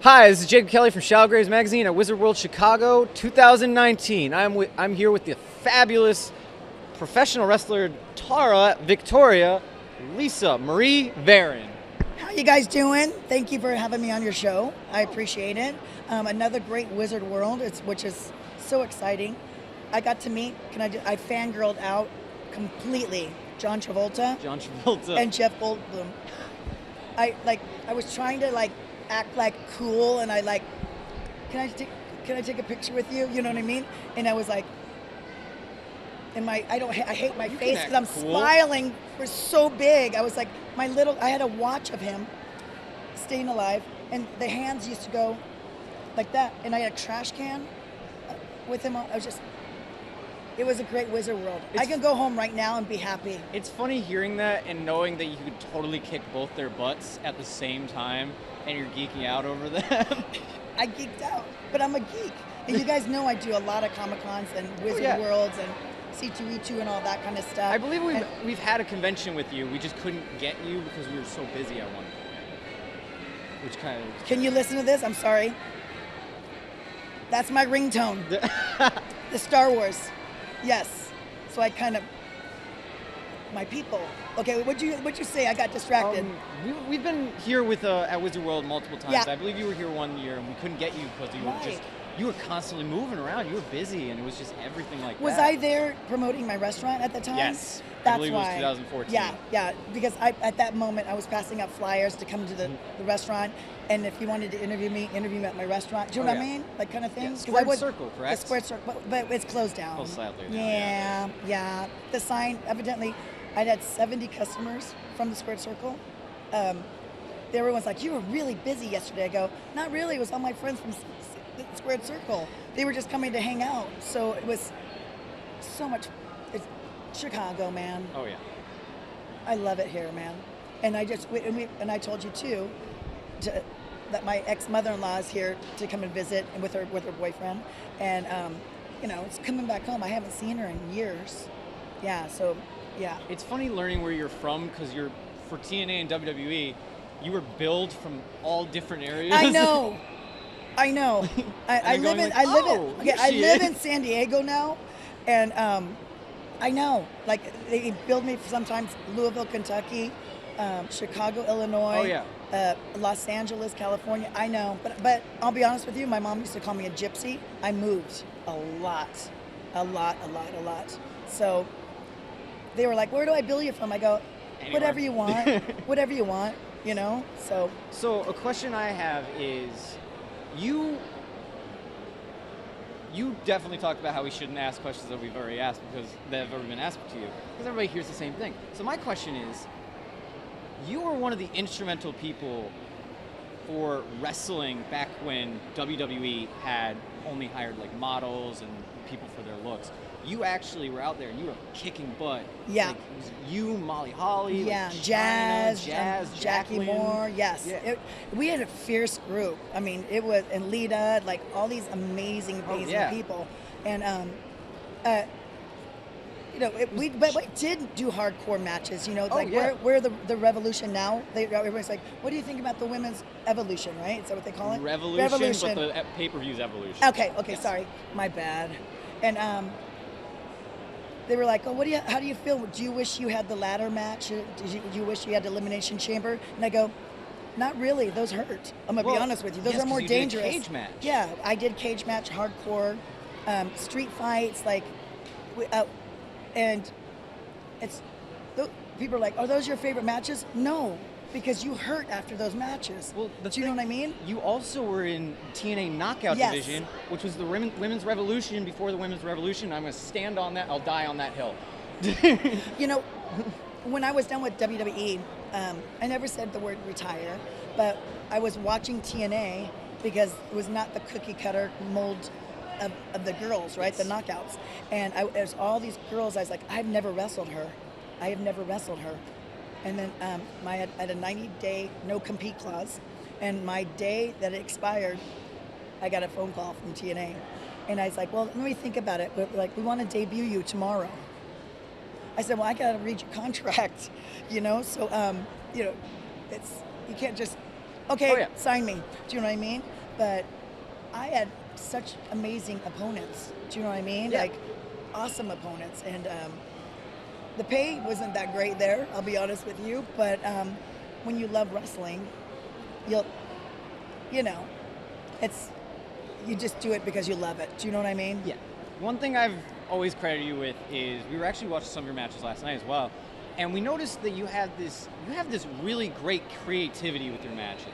Hi, this is Jacob Kelly from Shalgraves Magazine at Wizard World Chicago 2019. I'm here with the fabulous professional wrestler Tara Victoria Lisa Marie Varon. How you guys doing? Thank you for having me on your show. I appreciate it. Another great Wizard World, which is so exciting. I got to meet, I fangirled out completely John Travolta and Jeff Goldblum. I was trying to act cool, and can I take a picture with you? You know what I mean? And I was like, I hate my face because I'm smiling. We're so big. I was like, I had a watch of him staying alive, and the hands used to go like that, and I had a trash can with him on. It was a great Wizard World. I can go home right now and be happy. It's funny hearing that and knowing that you could totally kick both their butts at the same time, and you're geeking out over them. I geeked out, but I'm a geek. And you guys know I do a lot of Comic-Cons and Wizard Worlds and C2E2 and all that kind of stuff. I believe we've had a convention with you. We just couldn't get you because we were so busy at one point. Which kind of... Can you listen to this? I'm sorry. That's my ringtone. The Star Wars. Yes. So I kind of... My people. Okay, what'd you say? I got distracted. We've been here with at Wizard World multiple times. Yeah. I believe you were here one year and we couldn't get you because you were constantly moving around. You were busy, and it was just everything like that. Was I there promoting my restaurant at the time? Yes. That's I believe why. It was 2014. Yeah, because at that moment I was passing out flyers to come to the restaurant, and if you wanted to interview me at my restaurant. Do you know what I mean? Like kind of thing. Yeah. Squared Circle, correct? The Squared Circle, but it's closed down. Oh, sadly. Yeah. The sign, evidently, I'd had 70 customers from the Squared Circle. Everyone's like, "You were really busy yesterday." I go, "Not really. It was all my friends from the Squared Circle. They were just coming to hang out." So it was so much. It's Chicago, man. Oh yeah. I love it here, man. And I told you too, that my ex-mother-in-law is here to come and visit with her boyfriend, and it's coming back home. I haven't seen her in years. Yeah. So. Yeah. It's funny learning where you're from because for TNA and WWE, you were billed from all different areas. I know. I live in San Diego now, and I know. Like they bill me sometimes Louisville, Kentucky, Chicago, Illinois. Oh yeah. Los Angeles, California. I know, but I'll be honest with you. My mom used to call me a gypsy. I moved a lot. So. They were like, "Where do I bill you from?" I go, "Anywhere. Whatever you want, whatever you want, So a question I have is, you definitely talked about how we shouldn't ask questions that we've already asked because they've already been asked to you, because everybody hears the same thing. So my question is, you were one of the instrumental people for wrestling back when WWE had only hired like models and people for their looks. You actually were out there and you were kicking butt. Yeah. Like, it was you, Molly Holly, yeah, like Jazz, Jackie Jacqueline Moore. Yes. Yeah. We had a fierce group. I mean, it was, and Lita, like all these amazing people. And, we did do hardcore matches, we're the Revolution now. Everybody's like, what do you think about the women's evolution, right? Is that what they call it? Revolution. But the pay-per-view's Evolution. Okay, yes. Sorry. My bad. And, they were like, "Oh, how do you feel? Do you wish you had the ladder match? Do you wish you had the elimination chamber?" And I go, "Not really. Those hurt. I'm gonna be honest with you. Those are more dangerous." Did a cage match. Yeah, I did cage match, hardcore, street fights, and it's people are like, "Are those your favorite matches?" No, because you hurt after those matches. Well, do you know what I mean? You also were in TNA Knockout Division, which was the Women's Revolution before the Women's Revolution. I'm going to stand on that. I'll die on that hill. When I was done with WWE, I never said the word retire, but I was watching TNA because it was not the cookie cutter mold of the girls, right? The knockouts. And there's all these girls. I was like, I've never wrestled her. And then I had a 90-day no-compete clause, and my day that it expired, I got a phone call from TNA. And I was like, well, let me think about it. But we want to debut you tomorrow. I said, well, I got to read your contract, So, it's, you can't just, Okay, Oh, yeah. sign me. Do you know what I mean? But I had such amazing opponents. Do you know what I mean? Yeah. Like awesome opponents, and the pay wasn't that great there. I'll be honest with you, but when you love wrestling, you'll, you know, it's you just do it because you love it. Do you know what I mean? Yeah. One thing I've always credited you with is we were actually watching some of your matches last night as well, and we noticed that you have this really great creativity with your matches,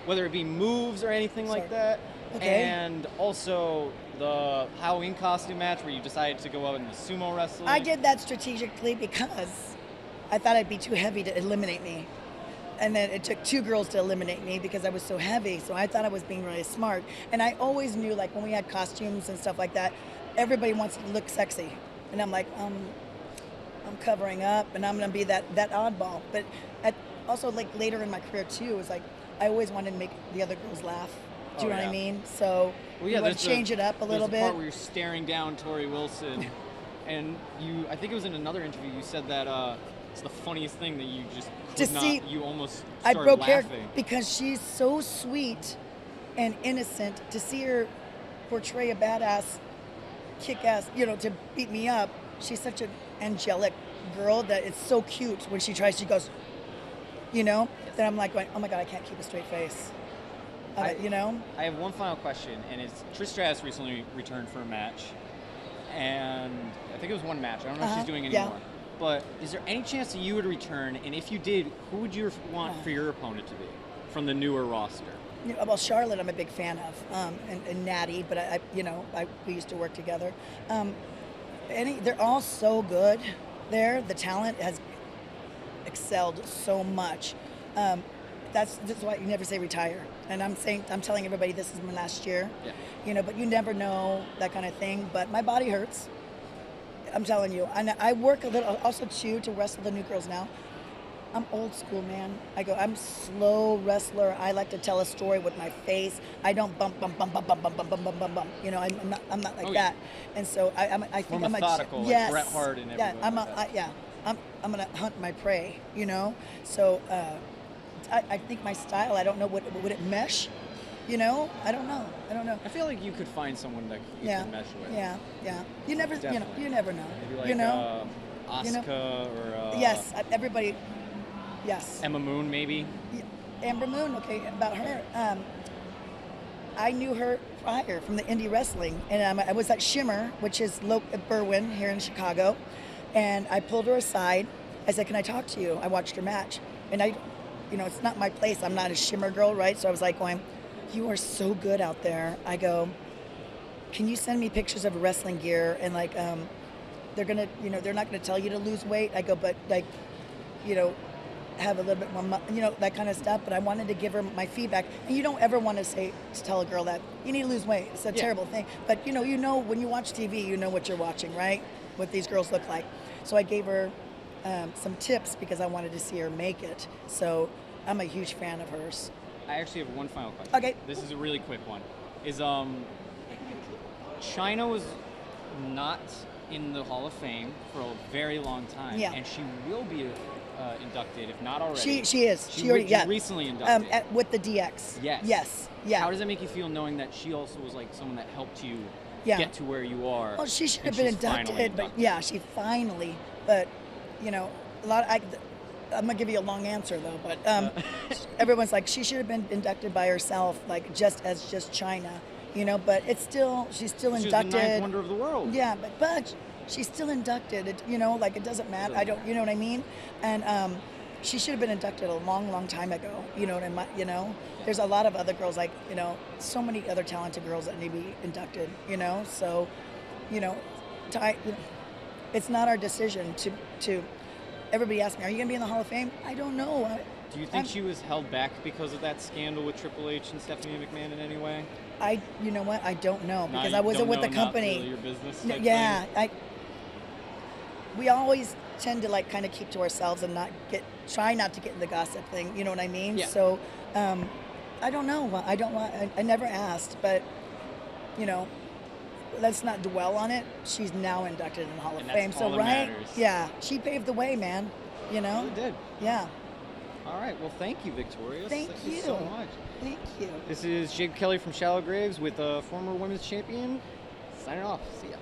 whether it be moves or anything like that. Okay. And also the Halloween costume match where you decided to go out in the sumo wrestling. I did that strategically because I thought I'd be too heavy to eliminate me. And then it took 2 girls to eliminate me because I was so heavy. So I thought I was being really smart. And I always knew, like, when we had costumes and stuff like that, everybody wants to look sexy. And I'm like, I'm covering up, and I'm going to be that oddball. But also, like, later in my career, too, it was like I always wanted to make the other girls laugh. Do you know what I mean? So you want to change it up a little bit. There's the part where you're staring down Tori Wilson, and I think it was in another interview, you said that it's the funniest thing that you just could not, you almost started broke laughing. Her because she's so sweet and innocent. To see her portray a badass, kick-ass, to beat me up, she's such an angelic girl that it's so cute when she tries, she goes, that I'm like going, oh my God, I can't keep a straight face. I have one final question, and it's Trish Stratus recently returned for a match, and I think it was one match. I don't know if she's doing any more. But is there any chance that you would return? And if you did, who would you want for your opponent to be from the newer roster? Well, Charlotte, I'm a big fan of, and Natty, but we used to work together. They're all so good there. The talent has excelled so much. That's why you never say retire. And I'm telling everybody this is my last year. Yeah. But you never know that kind of thing. But my body hurts. I'm telling you. And I work a little also too to wrestle the new girls now. I'm old school, man. I'm slow wrestler. I like to tell a story with my face. I don't bump. I'm not like that. And so I think more methodical, like Bret Hart and everything. I'm gonna hunt my prey. So. I think my style, I don't know, would it mesh? I don't know. I feel like you could find someone that you could mesh with. Yeah. You never know. Maybe like Asuka or... yes, everybody, yes. Emma Moon, maybe? Yeah, Amber Moon, okay, about her. I knew her prior from the indie wrestling, and I was at Shimmer, which is at Berwyn here in Chicago, and I pulled her aside. I said, can I talk to you? I watched her match, and it's not my place. I'm not a Shimmer girl, right? So I was like going, you are so good out there. I go, can you send me pictures of wrestling gear? And like, they're not gonna tell you to lose weight. I go, but like, have a little bit more, that kind of stuff. But I wanted to give her my feedback. And you don't ever want to tell a girl that you need to lose weight. It's a terrible thing. But when you watch TV, you know what you're watching, right? What these girls look like. So I gave her some tips because I wanted to see her make it. So I'm a huge fan of hers. I actually have one final question. Okay. This is a really quick one. Chyna was not in the Hall of Fame for a very long time. Yeah. And she will be inducted, if not already. She is. She already, recently inducted. With the DX. Yes. Yeah. How does that make you feel knowing that she also was like someone that helped you get to where you are? Well, she should have been inducted, but she finally. But I'm gonna give you a long answer though. But everyone's like she should have been inducted by herself, like just Chyna. But she's still inducted. She's the ninth wonder of the world. Yeah, but she's still inducted. It doesn't matter. I don't. You know what I mean? And she should have been inducted a long, long time ago. You know what I mean? There's a lot of other girls so many other talented girls that need to be inducted. So, it's not our decision to. Everybody asks me, "Are you going to be in the Hall of Fame?" I don't know. Do you think she was held back because of that scandal with Triple H and Stephanie McMahon in any way? You know what? I don't know because I wasn't with the company. Not really your business. We always tend to kind of keep to ourselves and try not to get in the gossip thing. You know what I mean? Yeah. So, I don't know. I never asked, but let's not dwell on it. She's now inducted in the Hall of Fame. All that matters. Yeah, she paved the way, man. She really did. Yeah. All right. Well, thank you, Victoria. Thank you so much. Thank you. This is Jake Kelly from Shallow Graves with a former women's champion. Signing off. See ya.